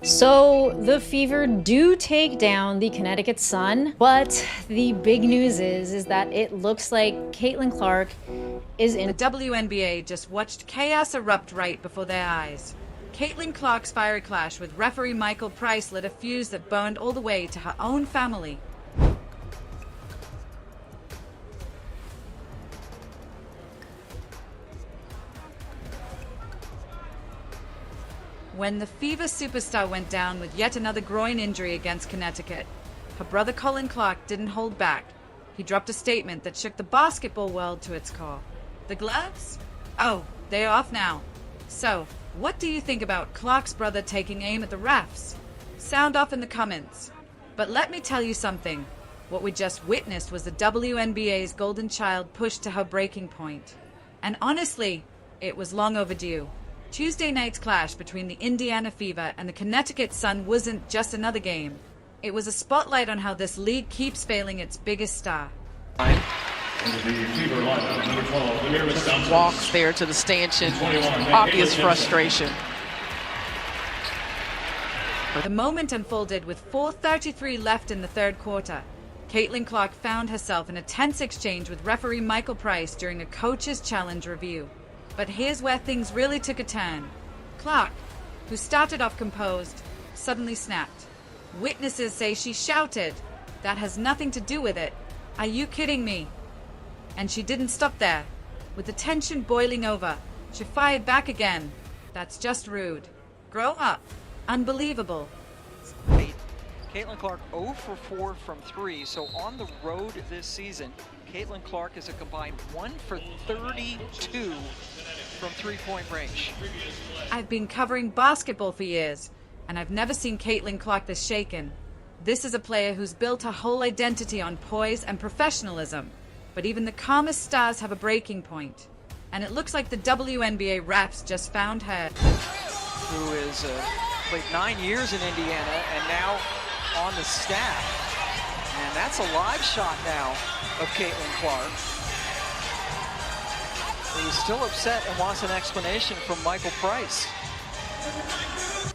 So the Fever do take down the Connecticut Sun, but the big news is that it looks like Caitlyn Clark is in. The WNBA just watched chaos erupt right before their eyes. Caitlyn Clark's fiery clash with referee Michael Price lit a fuse that burned all the way to her own family. When the Fever superstar went down with yet another groin injury against Connecticut, her brother Colin Clark didn't hold back. He dropped a statement that shook the basketball world to its core. The gloves? Oh, they're off now. So, what do you think about Clark's brother taking aim at the refs? Sound off in the comments. But let me tell you something. What we just witnessed was the WNBA's golden child pushed to her breaking point. And honestly, it was long overdue. Tuesday night's clash between the Indiana Fever and the Connecticut Sun wasn't just another game. It was a spotlight on how this league keeps failing its biggest star. Walks there to the stanchion, obvious frustration. The moment unfolded with 4:33 left in the third quarter. Caitlyn Clark found herself in a tense exchange with referee Michael Price during a coach's challenge review. But here's where things really took a turn. Clark, who started off composed, suddenly snapped. Witnesses say she shouted, "That has nothing to do with it. Are you kidding me?" And she didn't stop there. With the tension boiling over, she fired back again. "That's just rude. Grow up. Unbelievable." Caitlyn Clark 0 for 4 from 3, so on the road this season, Caitlyn Clark is a combined 1 for 32 from three-point range. I've been covering basketball for years, and I've never seen Caitlyn Clark this shaken. This is a player who's built her whole identity on poise and professionalism, but even the calmest stars have a breaking point. And it looks like the WNBA refs just found her. Who is played 9 years in Indiana and now on the staff. And that's a live shot now of Caitlyn Clark. He's still upset and wants an explanation from Michael Price.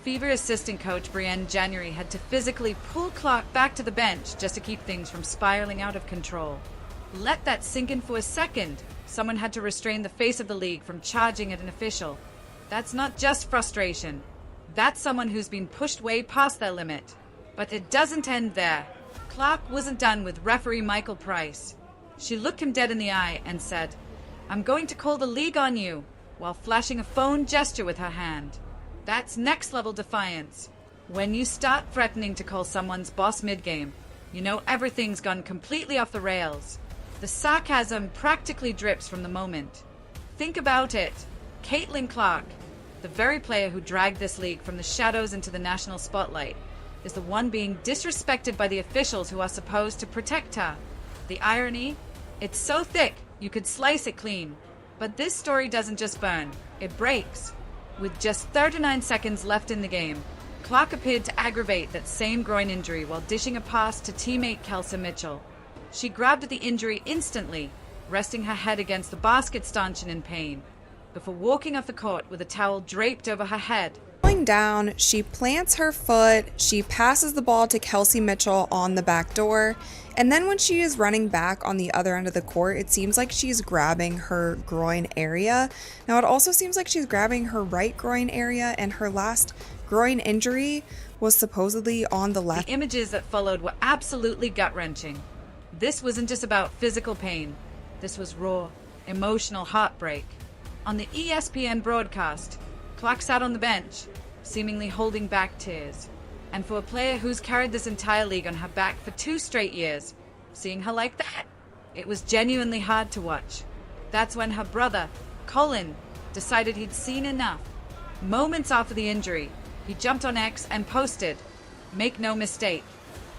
Fever assistant coach Breanna January had to physically pull Clark back to the bench just to keep things from spiraling out of control. Let that sink in for a second. Someone had to restrain the face of the league from charging at an official. That's not just frustration. That's someone who's been pushed way past their limit. But it doesn't end there. Clark wasn't done with referee Michael Price. She looked him dead in the eye and said, "I'm going to call the league on you," while flashing a phone gesture with her hand. That's next-level defiance. When you start threatening to call someone's boss mid-game, you know everything's gone completely off the rails. The sarcasm practically drips from the moment. Think about it. Caitlyn Clark, the very player who dragged this league from the shadows into the national spotlight, is the one being disrespected by the officials who are supposed to protect her. The irony? It's so thick, you could slice it clean. But this story doesn't just burn, it breaks. With just 39 seconds left in the game, Clark appeared to aggravate that same groin injury while dishing a pass to teammate Kelsey Mitchell. She grabbed at the injury instantly, resting her head against the basket stanchion in pain, before walking off the court with a towel draped over her head. Going down, she plants her foot, she passes the ball to Kelsey Mitchell on the back door, and then when she is running back on the other end of the court, it seems like she's grabbing her groin area. Now, it also seems like she's grabbing her right groin area, and her last groin injury was supposedly on the left. The images that followed were absolutely gut-wrenching. This wasn't just about physical pain. This was raw, emotional heartbreak. On the ESPN broadcast, Clark sat on the bench, seemingly holding back tears. And for a player who's carried this entire league on her back for 2 straight years, seeing her like that, it was genuinely hard to watch. That's when her brother, Colin, decided he'd seen enough. Moments after the injury, he jumped on X and posted, "Make no mistake,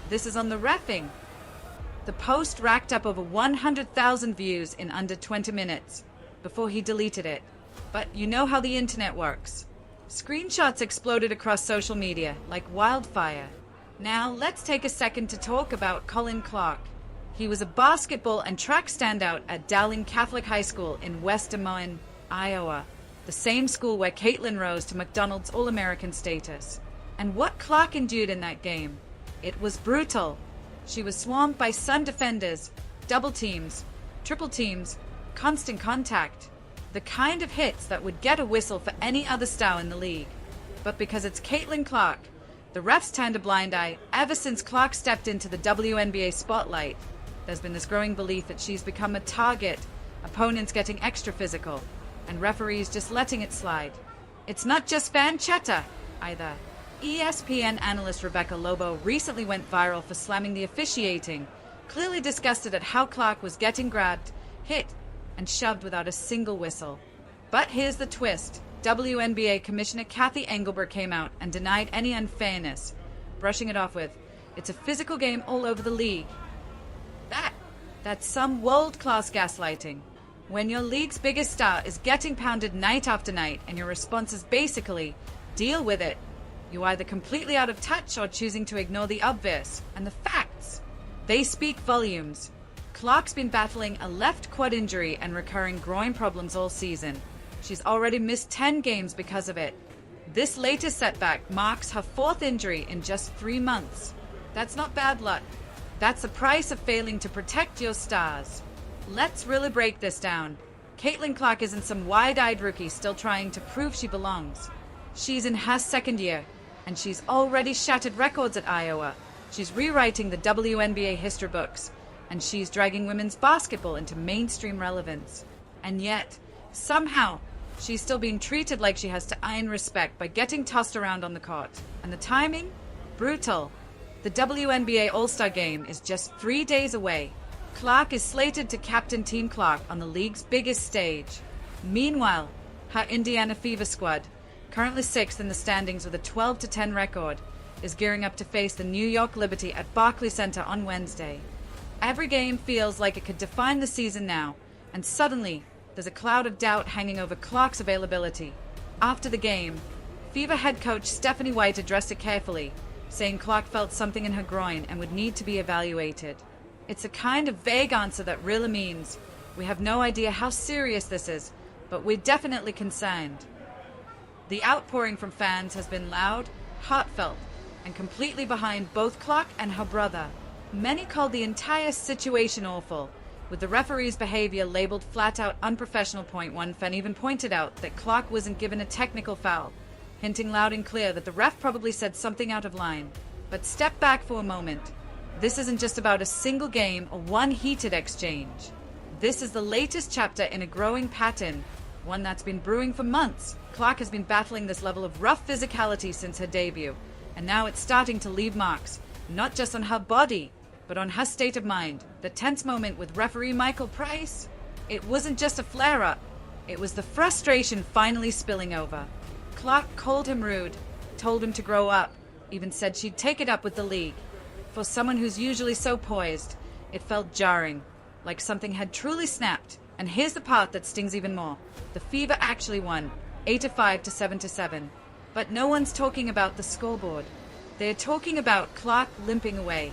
this is on the reffing." The post racked up over 100,000 views in under 20 minutes before he deleted it. But you know how the internet works. Screenshots exploded across social media like wildfire. Now let's take a second to talk about Colin Clark. He was a basketball and track standout at Dowling Catholic High School in West Des Moines, Iowa, the same school where Caitlyn rose to McDonald's All-American status. And what Clark endured in that game, it was brutal. She was swarmed by Sun defenders, double teams, triple teams, constant contact. The kind of hits that would get a whistle for any other star in the league. But because it's Caitlyn Clark, the refs turned a blind eye ever since Clark stepped into the WNBA spotlight. There's been this growing belief that she's become a target, opponents getting extra physical, and referees just letting it slide. It's not just fan chatter, either. ESPN analyst Rebecca Lobo recently went viral for slamming the officiating, clearly disgusted at how Clark was getting grabbed, hit, and shoved without a single whistle. But here's the twist. WNBA Commissioner Kathy Engelberg came out and denied any unfairness, brushing it off with, "It's a physical game all over the league." That's some world-class gaslighting. When your league's biggest star is getting pounded night after night and your response is basically, deal with it, you're either completely out of touch or choosing to ignore the obvious. And the facts, they speak volumes. Clark's been battling a left quad injury and recurring groin problems all season. She's already missed 10 games because of it. This latest setback marks her 4th injury in just 3 months. That's not bad luck. That's the price of failing to protect your stars. Let's really break this down. Caitlyn Clark isn't some wide-eyed rookie still trying to prove she belongs. She's in her 2nd year, and she's already shattered records at Iowa. She's rewriting the WNBA history books, and she's dragging women's basketball into mainstream relevance. And yet, somehow, she's still being treated like she has to earn respect by getting tossed around on the court. And the timing? Brutal. The WNBA All-Star Game is just 3 days away. Clark is slated to captain Team Clark on the league's biggest stage. Meanwhile, her Indiana Fever squad, currently 6th in the standings with a 12-10 record, is gearing up to face the New York Liberty at Barclays Center on Wednesday. Every game feels like it could define the season now, and suddenly, there's a cloud of doubt hanging over Clark's availability. After the game, Fever head coach Stephanie White addressed it carefully, saying Clark felt something in her groin and would need to be evaluated. It's a kind of vague answer that really means, we have no idea how serious this is, but we're definitely concerned. The outpouring from fans has been loud, heartfelt, and completely behind both Clark and her brother. Many called the entire situation awful, with the referee's behavior labeled flat-out unprofessional. One fan even pointed out that Clark wasn't given a technical foul, hinting loud and clear that the ref probably said something out of line. But step back for a moment. This isn't just about a single game or one heated exchange. This is the latest chapter in a growing pattern, one that's been brewing for months. Clark has been battling this level of rough physicality since her debut, and now it's starting to leave marks, not just on her body, but on her state of mind. The tense moment with referee Michael Price, it wasn't just a flare-up, it was the frustration finally spilling over. Clark called him rude, told him to grow up, even said she'd take it up with the league. For someone who's usually so poised, it felt jarring, like something had truly snapped. And here's the part that stings even more. The Fever actually won, 8-5 to 7-7. But no one's talking about the scoreboard. They're talking about Clark limping away.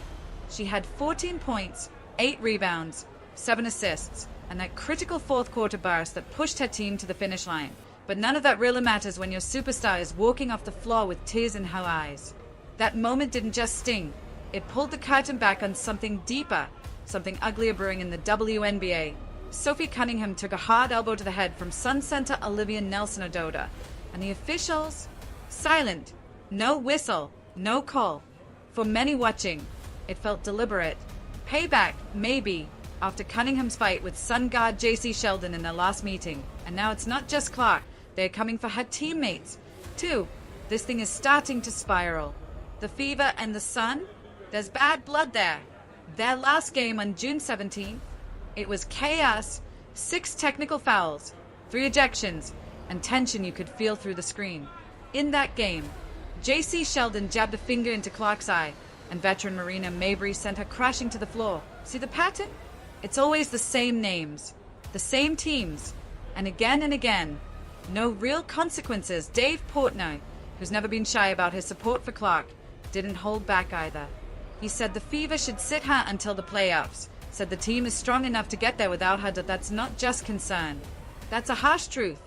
She had 14 points, 8 rebounds, 7 assists, and that critical 4th quarter burst that pushed her team to the finish line. But none of that really matters when your superstar is walking off the floor with tears in her eyes. That moment didn't just sting. It pulled the curtain back on something deeper, something uglier brewing in the WNBA. Sophie Cunningham took a hard elbow to the head from Sun Center Olivia Nelson-Ododa, and the officials? Silent. No whistle. No call. For many watching, it felt deliberate. Payback, maybe, after Cunningham's fight with Sun guard J.C. Sheldon in their last meeting. And now it's not just Clark. They're coming for her teammates, too. This thing is starting to spiral. The Fever and the Sun? There's bad blood there. Their last game on June 17th, it was chaos, 6 technical fouls, 3 ejections, and tension you could feel through the screen. In that game, J.C. Sheldon jabbed a finger into Clark's eye, and veteran Marina Mabry sent her crashing to the floor. See the pattern? It's always the same names, the same teams, and again, no real consequences. Dave Portnoy, who's never been shy about his support for Clark, didn't hold back either. He said the Fever should sit her until the playoffs, said the team is strong enough to get there without her. That's not just concern. That's a harsh truth,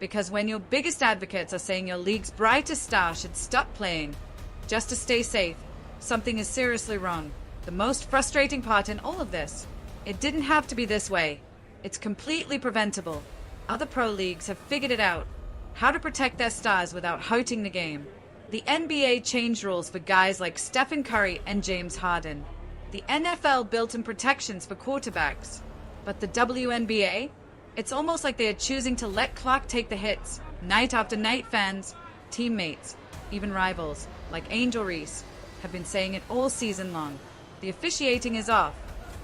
because when your biggest advocates are saying your league's brightest star should stop playing, just to stay safe. Something is seriously wrong. The most frustrating part in all of this, it didn't have to be this way. It's completely preventable. Other pro leagues have figured it out. How to protect their stars without hurting the game. The NBA changed rules for guys like Stephen Curry and James Harden. The NFL built in protections for quarterbacks. But the WNBA? It's almost like they are choosing to let Clark take the hits. Night after night, fans, teammates, even rivals, like Angel Reese, have been saying it all season long. The officiating is off.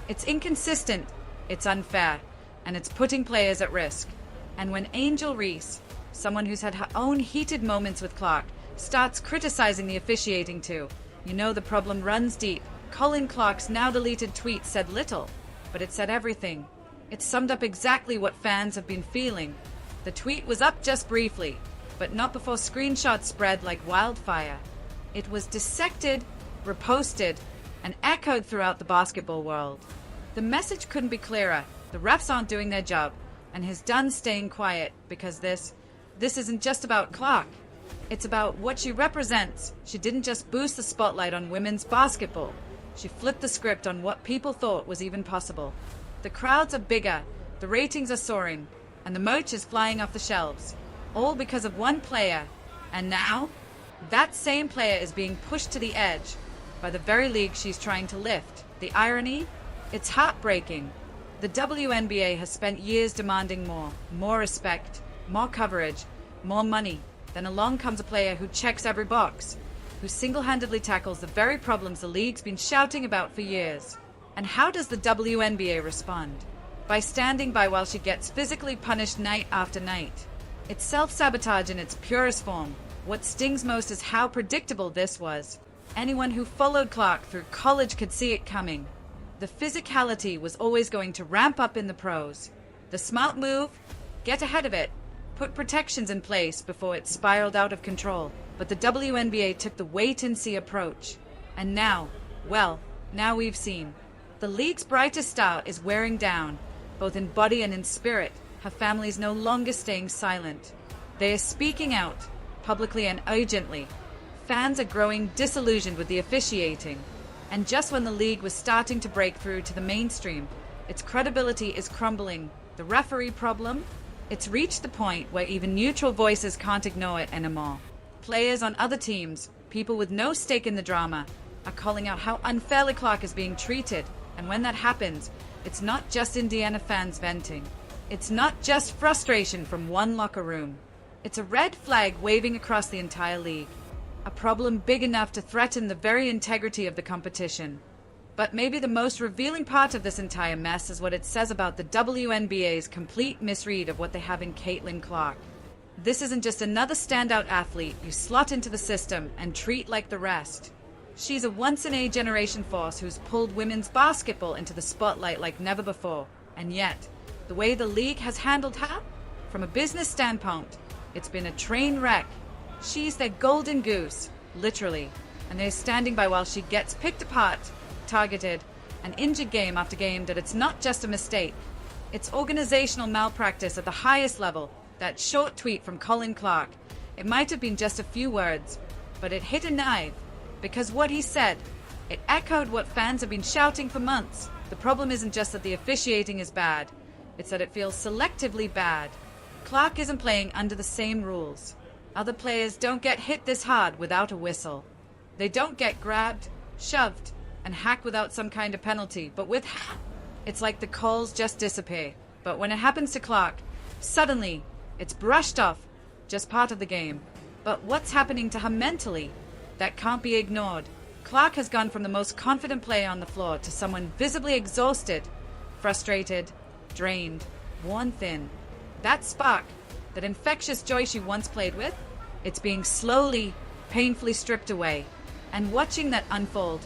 It's inconsistent, it's unfair, and it's putting players at risk. And when Angel Reese, someone who's had her own heated moments with Clark, starts criticizing the officiating too, you know the problem runs deep. Colin Clark's now deleted tweet said little, but it said everything. It summed up exactly what fans have been feeling. The tweet was up just briefly, but not before screenshots spread like wildfire. It was dissected, reposted, and echoed throughout the basketball world. The message couldn't be clearer. The refs aren't doing their job, and he's done staying quiet because this isn't just about Clark. It's about what she represents. She didn't just boost the spotlight on women's basketball. She flipped the script on what people thought was even possible. The crowds are bigger, the ratings are soaring, and the merch is flying off the shelves. All because of one player. And now, that same player is being pushed to the edge by the very league she's trying to lift. The irony? It's heartbreaking. The WNBA has spent years demanding more respect, more coverage, more money. Then along comes a player who checks every box, who single-handedly tackles the very problems the league's been shouting about for years. And how does the WNBA respond? By standing by while she gets physically punished night after night. It's self-sabotage in its purest form. What stings most is how predictable this was. Anyone who followed Clark through college could see it coming. The physicality was always going to ramp up in the pros. The smart move? Get ahead of it. Put protections in place before it spiraled out of control. But the WNBA took the wait-and-see approach. And now, now we've seen. The league's brightest star is wearing down, both in body and in spirit. Her family's no longer staying silent. They are speaking out, publicly and urgently. Fans are growing disillusioned with the officiating. And just when the league was starting to break through to the mainstream, its credibility is crumbling. The referee problem? It's reached the point where even neutral voices can't ignore it anymore. Players on other teams, people with no stake in the drama, are calling out how unfairly Clark is being treated. And when that happens, it's not just Indiana fans venting. It's not just frustration from one locker room. It's a red flag waving across the entire league. A problem big enough to threaten the very integrity of the competition. But maybe the most revealing part of this entire mess is what it says about the WNBA's complete misread of what they have in Caitlyn Clark. This isn't just another standout athlete you slot into the system and treat like the rest. She's a once-in-a-generation force who's pulled women's basketball into the spotlight like never before. And yet, the way the league has handled her, from a business standpoint, it's been a train wreck. She's their golden goose, literally, and they're standing by while she gets picked apart, targeted, and injured game after game. That it's not just a mistake. It's organizational malpractice at the highest level. That short tweet from Colin Clark, it might have been just a few words, but it hit a knife. Because what he said, it echoed what fans have been shouting for months. The problem isn't just that the officiating is bad, it's that it feels selectively bad. Clark isn't playing under the same rules. Other players don't get hit this hard without a whistle. They don't get grabbed, shoved, and hacked without some kind of penalty. But with her, it's like the calls just disappear. But when it happens to Clark, suddenly, it's brushed off, just part of the game. But what's happening to her mentally? That can't be ignored. Clark has gone from the most confident player on the floor to someone visibly exhausted, frustrated, drained, worn thin. That spark, that infectious joy she once played with, it's being slowly, painfully stripped away. And watching that unfold,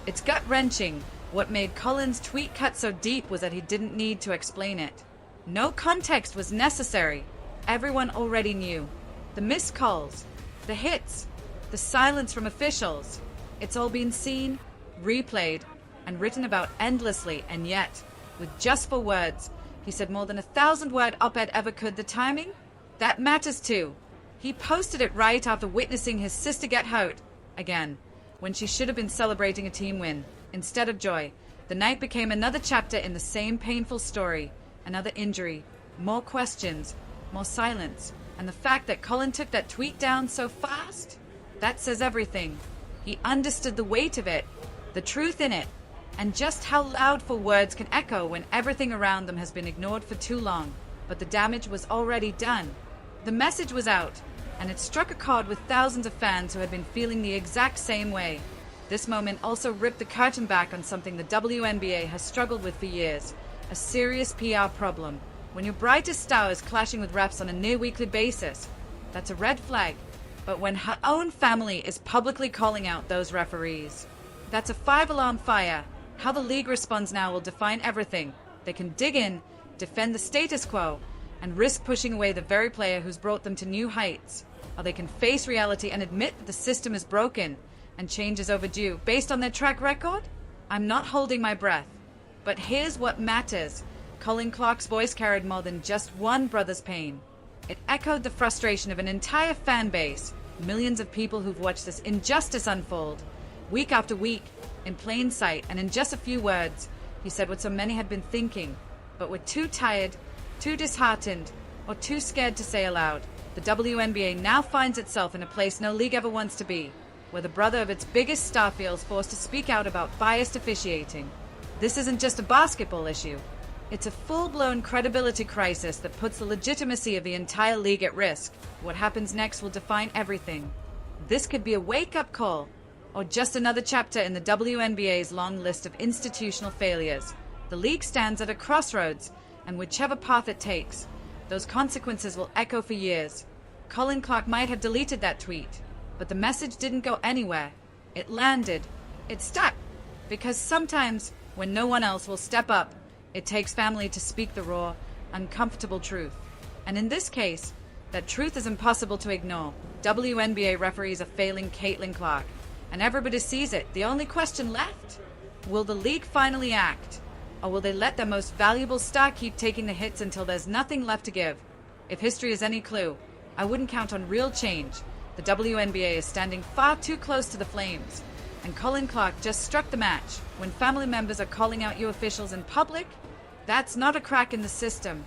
it's gut-wrenching. What made Colin's tweet cut so deep was that he didn't need to explain it. No context was necessary. Everyone already knew. The missed calls, the hits, the silence from officials. It's all been seen, replayed, and written about endlessly, and yet, with just 4 words, he said more than 1,000-word op-ed ever could. The timing? That matters too. He posted it right after witnessing his sister get hurt, again, when she should have been celebrating a team win. Instead of joy, the night became another chapter in the same painful story. Another injury, more questions, more silence, and the fact that Colin took that tweet down so fast, that says everything. He understood the weight of it, the truth in it, and just how loud for words can echo when everything around them has been ignored for too long. But the damage was already done. The message was out, and it struck a chord with thousands of fans who had been feeling the exact same way. This moment also ripped the curtain back on something the WNBA has struggled with for years, a serious PR problem. When your brightest star is clashing with refs on a near-weekly basis, that's a red flag. But when her own family is publicly calling out those referees, that's a 5-alarm fire. How the league responds now will define everything. They can dig in, defend the status quo, and risk pushing away the very player who's brought them to new heights. Or they can face reality and admit that the system is broken and change is overdue. Based on their track record, I'm not holding my breath. But here's what matters. Colin Clark's voice carried more than just one brother's pain. It echoed the frustration of an entire fan base, millions of people who've watched this injustice unfold, week after week, in plain sight, and in just a few words, he said what so many had been thinking, but were too tired, too disheartened, or too scared to say aloud. The WNBA now finds itself in a place no league ever wants to be, where the brother of its biggest star feels forced to speak out about biased officiating. This isn't just a basketball issue. It's a full-blown credibility crisis that puts the legitimacy of the entire league at risk. What happens next will define everything. This could be a wake-up call, or just another chapter in the WNBA's long list of institutional failures. The league stands at a crossroads, and whichever path it takes, those consequences will echo for years. Colin Clark might have deleted that tweet, but the message didn't go anywhere. It landed. It stuck. Because sometimes, when no one else will step up, it takes family to speak the raw, uncomfortable truth. And in this case, that truth is impossible to ignore. WNBA referees are failing Caitlyn Clark, and everybody sees it. The only question left? Will the league finally act? Or will they let their most valuable star keep taking the hits until there's nothing left to give? If history is any clue, I wouldn't count on real change. The WNBA is standing far too close to the flames, and Colin Clark just struck the match. When family members are calling out you officials in public, that's not a crack in the system.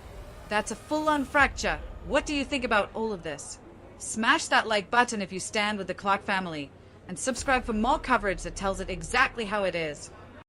That's a full-on fracture. What do you think about all of this? Smash that like button if you stand with the Clark family, and subscribe for more coverage that tells it exactly how it is.